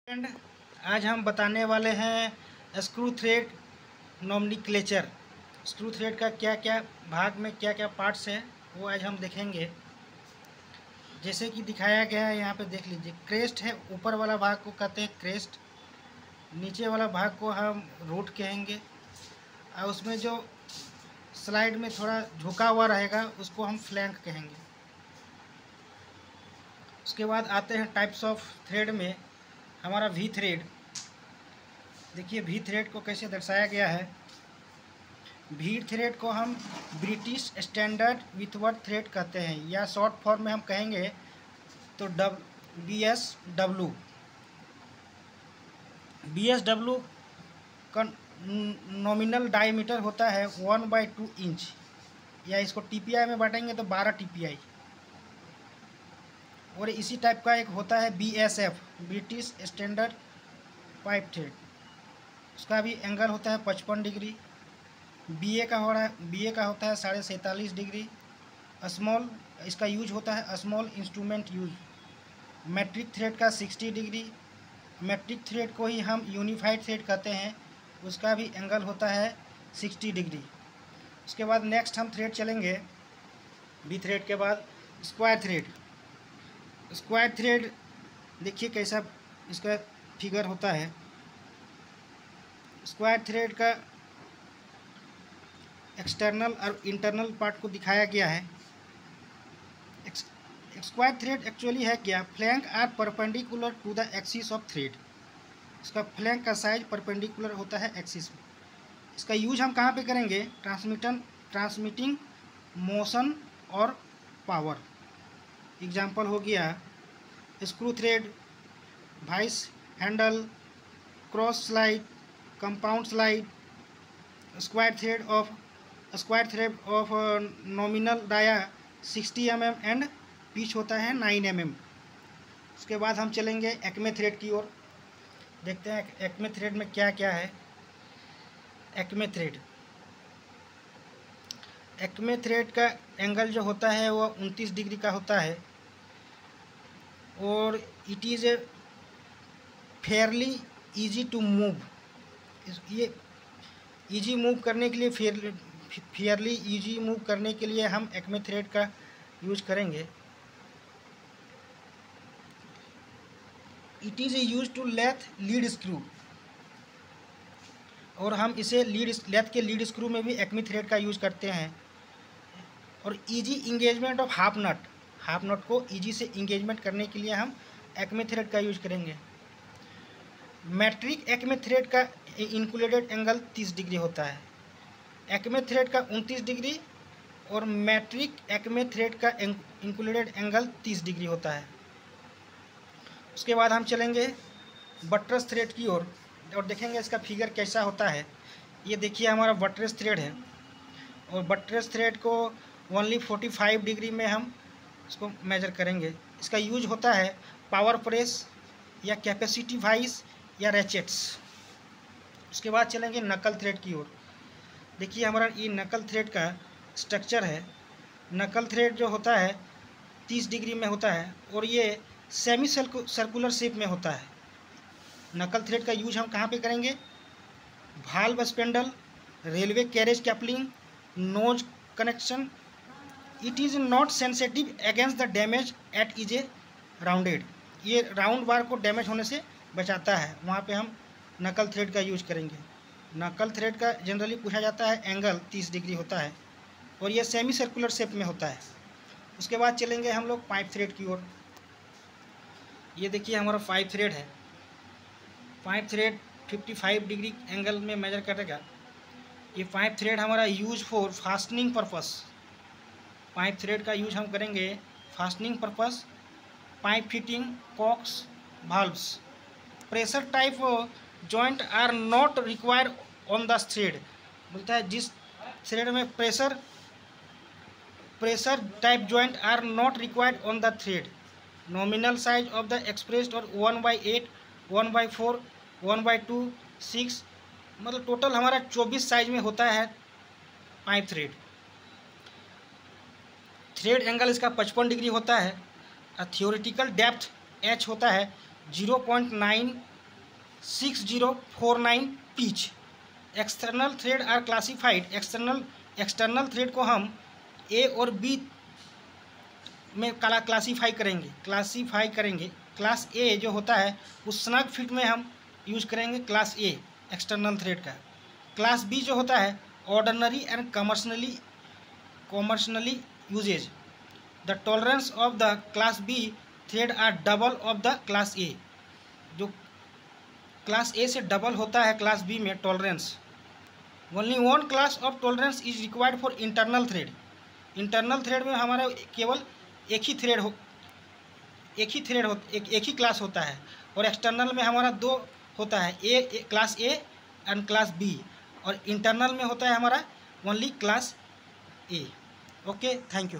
Friend, आज हम बताने वाले हैं screw thread nomenclature. Screw thread का क्या क्या भाग में क्या क्या पार्ट्स हैं वो आज हम देखेंगे। जैसे कि दिखाया गया है यहाँ पे देख लीजिए। क्रेस्ट है, ऊपर वाला भाग को कहते हैं क्रेस्ट, नीचे वाला भाग को हम रूट कहेंगे, और उसमें जो स्लाइड में थोड़ा झुका हुआ रहेगा उसको हम फ्लैंक कहेंगे। उसके बाद आते हैं टाइप्स ऑफ थ्रेड में। हमारा वी थ्रेड, देखिए वी थ्रेड को कैसे दर्शाया गया है। वी थ्रेड को हम ब्रिटिश स्टैंडर्ड विथवर्थ थ्रेड कहते हैं, या शॉर्ट फॉर्म में हम कहेंगे तो BSW। BSW का नॉमिनल डायमीटर होता है 1/2 इंच, या इसको TPI में बांटेंगे तो 12 TPI। और इसी टाइप का एक होता है BSF, British standard pipe thread. उसका भी एंगल होता है 55 डिग्री। BA का होता है 47.5 डिग्री। स्मॉल, इसका यूज होता है small instrument use. Metric thread का 60 डिग्री। मैट्रिक थ्रेड को ही हम यूनिफाइड थ्रेड कहते हैं, उसका भी एंगल होता है 60 डिग्री। उसके बाद नेक्स्ट हम थ्रेड चलेंगे बी थ्रेड के बाद स्क्वायर थ्रेड। स्क्वायर थ्रेड देखिए कैसा इसका फिगर होता है। स्क्वायर थ्रेड का एक्सटर्नल और इंटरनल पार्ट को दिखाया गया है। स्क्वायर थ्रेड एक्चुअली है क्या? Flank are perpendicular to the axis of thread. इसका फ्लैंक का साइज परपेंडिकुलर होता है एक्सिस में। इसका यूज हम कहाँ पे करेंगे? ट्रांसमिटिंग मोशन और पावर। एग्जांपल हो गया screw thread, vice handle, cross slide, compound slide. Square thread of nominal dia 60 mm and pitch होता है 9 mm। उसके बाद हम चलेंगे एक्मे थ्रेड की ओर। देखते हैं एक्मे थ्रेड में क्या क्या है। एक्मे थ्रेड का एंगल जो होता है वो 29 डिग्री का होता है, और it is a fairly easy to move. ये ईजी मूव करने के लिए फेयरली ईजी मूव करने के लिए हम एक्मे थ्रेड का यूज करेंगे। It is use to lathe lead screw, और हम इसे लेथ के लीड स्क्रू में भी एक्मे थ्रेड का यूज करते हैं। और इजी इंगेजमेंट ऑफ हाफ नट को इजी से इंगेजमेंट करने के लिए हम एक्मे थ्रेड का यूज करेंगे। मैट्रिक एक्मे थ्रेड का इंक्लूडेड एंगल 30 डिग्री होता है, एक्मे थ्रेड का 29 डिग्री, और मैट्रिक एक्मे थ्रेड का इंक्लूडेड एंगल 30 डिग्री होता है। उसके बाद हम चलेंगे बटरस थ्रेड की ओर और देखेंगे इसका फिगर कैसा होता है। ये देखिए हमारा बटरस थ्रेड है, और बटरस थ्रेड को ओनली 45 डिग्री में हम इसको मेजर करेंगे। इसका यूज होता है पावर प्रेस या कैपेसिटी वाइज या रैचेट्स। उसके बाद चलेंगे नकल थ्रेड की ओर। देखिए हमारा ये नकल थ्रेड का स्ट्रक्चर है। नकल थ्रेड जो होता है 30 डिग्री में होता है, और ये सेमी सर्कुलर शेप में होता है। नकल थ्रेड का यूज हम कहाँ पे करेंगे? Valve spindle, railway carriage coupling, nose connection. It is not sensitive against the damage at is a rounded. ये राउंड बार को डैमेज होने से बचाता है, वहाँ पे हम नकल थ्रेड का यूज करेंगे। नकल थ्रेड का जनरली पूछा जाता है एंगल 30 डिग्री होता है, और यह सेमी सर्कुलर शेप में होता है। उसके बाद चलेंगे हम लोग पाइप थ्रेड की ओर। ये देखिए हमारा पाइप थ्रेड है। पाइप थ्रेड 55 डिग्री एंगल में मेजर करेगा। ये पाइप थ्रेड हमारा use for fastening purpose. Pipe thread का यूज हम करेंगे fastening purpose, pipe fitting, cocks, valves. Pressure type joint are not required on the thread. बोलता है जिस थ्रेड में pressure type joint are not required on the thread. Nominal size of the expressed और 1/8, 1/4, 1/2, 6, मतलब total हमारा 24 size में होता है पाइप थ्रेड। थ्रेड एंगल इसका 55 डिग्री होता है। थ्योरेटिकल डेप्थ H होता है 0.9 6049 pitch. External thread are classified, external thread को हम ए और बी में क्लासीफाई करेंगे। क्लास ए जो होता है उस स्नग फिट में हम यूज करेंगे क्लास ए एक्सटर्नल थ्रेड का। क्लास बी जो होता है ordinary and commercially uses. The tolerance of the class B thread are double of the class A. जो क्लास ए से डबल होता है क्लास बी में tolerance. Only one class of tolerance is required for internal thread. Internal thread में हमारा केवल एक ही class होता है, और एक्सटर्नल में हमारा दो होता है, class A and class B, और इंटरनल में होता है हमारा only class A. Okay, thank you.